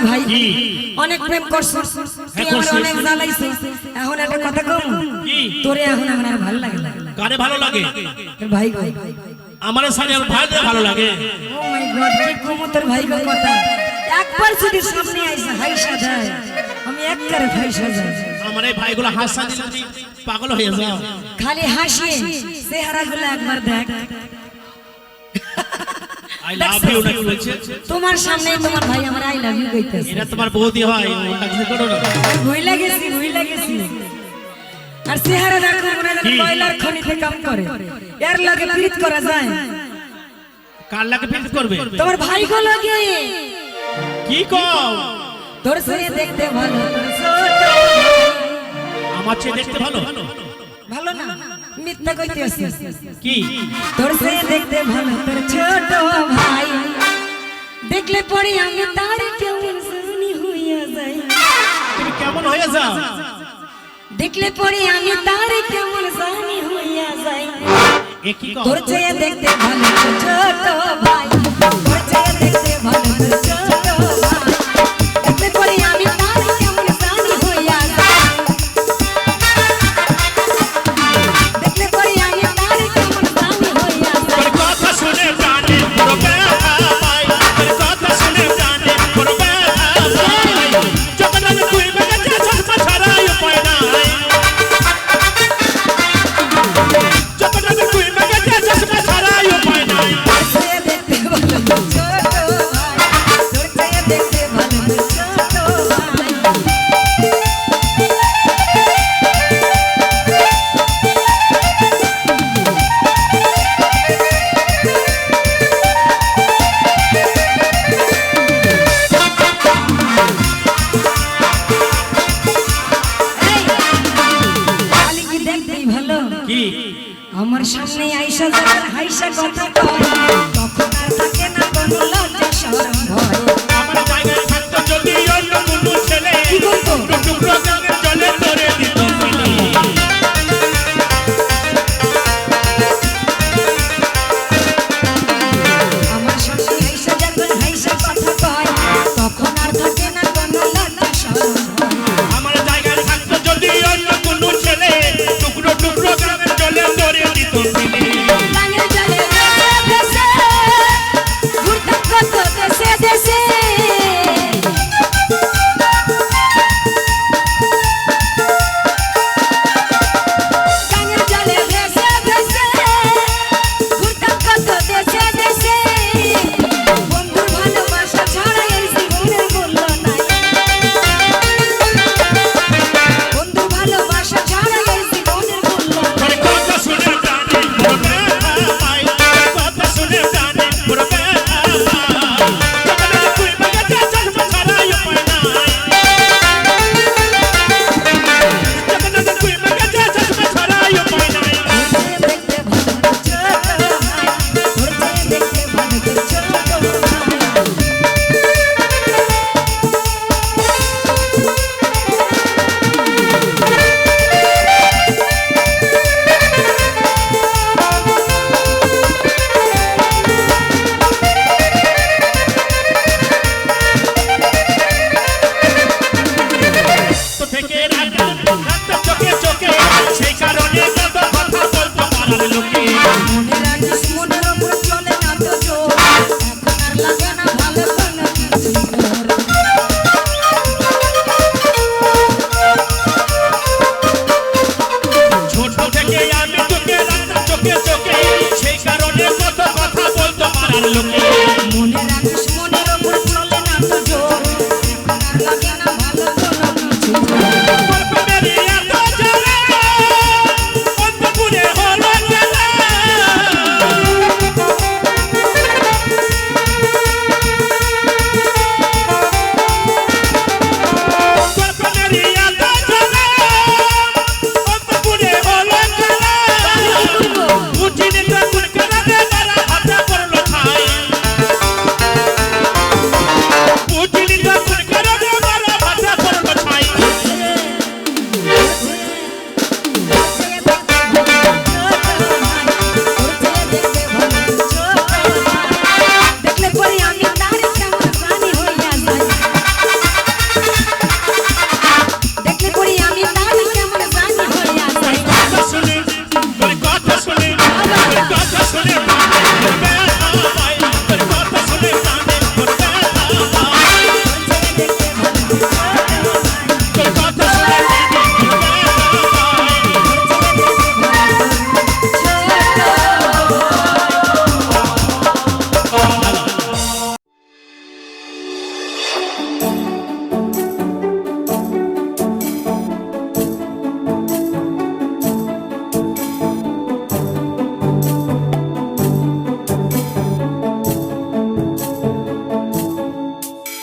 ভাই অনেক প্রেম করছিস তুই আমার অনেক জ্বালাইছিস এখন একটা কথা কম তোরে এখন আমার আর ভালো লাগে না কারে ভালো লাগে ভাই ভাই আমার সাথে আমার ভাইদের ভালো লাগে ও মাই গড কি কম তোর ভাই গো কথা একবার যদি সামনে আইসা হাইসা যায় আমি একবারে ফাইসা যাই আমার এই ভাইগুলো হাসা দিলে পাগল হয়ে যাও খালি হাসি চেহারাগুলো একবার দেখ আই লাভ ইউ নাকি বলছে তোমার সামনে তোমার ভাই আমার আই লাভ ইউ কইতেছে এটা তোমার বৌদি হয় ওটা কিছু করো না ভুই লাগেছি আর চেহারা দেখো মনে হয় কয়লার খনিতে কাম করে এর লাগে প্রীত করা যায় কার লাগে প্রীত করবে তোমার ভাই গো লাগে কি কও তোর সে দেখতে ভালো তোর ছোট আমার চেয়ে দেখতে ভালো ভালো না মিথ্যা কইতে আসছিস কি তোর সে দেখতে ভালো তোর ছোট ভাই দেখলে পরে আমি তার কেমন জানি হইয়া যাই তুমি কেমন হয়ে যাও দেখলে পরে আমি তার কেমন জানি হইয়া যাই এ কি কও তোর চেয়ে দেখতে ভালো তোর ছোট ভাই তোর চেয়ে দেখতে ভালো তোর ছোট ভাই দেখলে পরে আমি তার কেমন জানি হইয়া যাই দেখলে পরে আমি তার কেমন জানি হইয়া যাই তোর কথা শুনে জানি পড়বে ভাই তোর কথা শুনে জানি পড়বে ভাই যখন আমি তুই মেরে যা চশমা ছাড়াই উপায় নাই যখন আমি তুই মেরে যা চশমা ছাড়াই উপায় নাই তোর চেয়ে দেখতে ভালো তোর ছোট ভাই তোর চেয়ে দেখতে ভালো তোর ছোট ভাই খালি কি দেখতেই ভালো কি আমার সামনে আইসা যখন হাইসা কথা কয় তখন আর থাকে না কোনো লজ্জা শরম ভয় আমার জায়গায় থাকতো যদি অন্য কোনো ছেলে কি করতো? টুকরো গাঙের জলে ধরে দিত ফেলে। আমার সামনে আইসা যখন হাইসা কথা কয় তখন আর থাকে না কোনো লজ্জা শরম ভয় আমার জায়গায় থাকতো যদি অন্য কোনো ছেলে টুকরো টুকরো গাঙের জলে ধরে দিত ফেলে। গানের জলে ভেসে ঘুরতাম কত দেশে দেশে গানের জলে ভেসে ভেসে ঘুরতাম কত দেশে দেশে বন্ধুর ভালোবাসা ছাড়া এই জীবনের মূল্য নাই বন্ধুর ভালোবাসা ছাড়া এই জীবনের মূল্য নাই তোর কথা শুনে জানি পড়বে ভাই তোর কথা শুনে জানি পড়বে ভাই যখন আমি তুই মেরে যা চশমা ছাড়াই উপায় নাই যখন আমি তুই মেরে যা চশমা ছাড়াই উপায় নাই দেখতে ভালো তোর ছোট ভাই তোর চেয়ে দেখতে ভালো তোর ছোট ভাই তো থেকে রাখা চোখে চোখে সেই কারণে কত কথা বলতো পারার লোকে মনে রাখিস মনের ওপর চলে না তো জোর এখন আর লাগে না ভালো কোনো কিছু তোর ছোট থেকে আমি তোকে রাখতাম চোখে চোখে সেই কারণে কত কথা বলতো পারার লোকে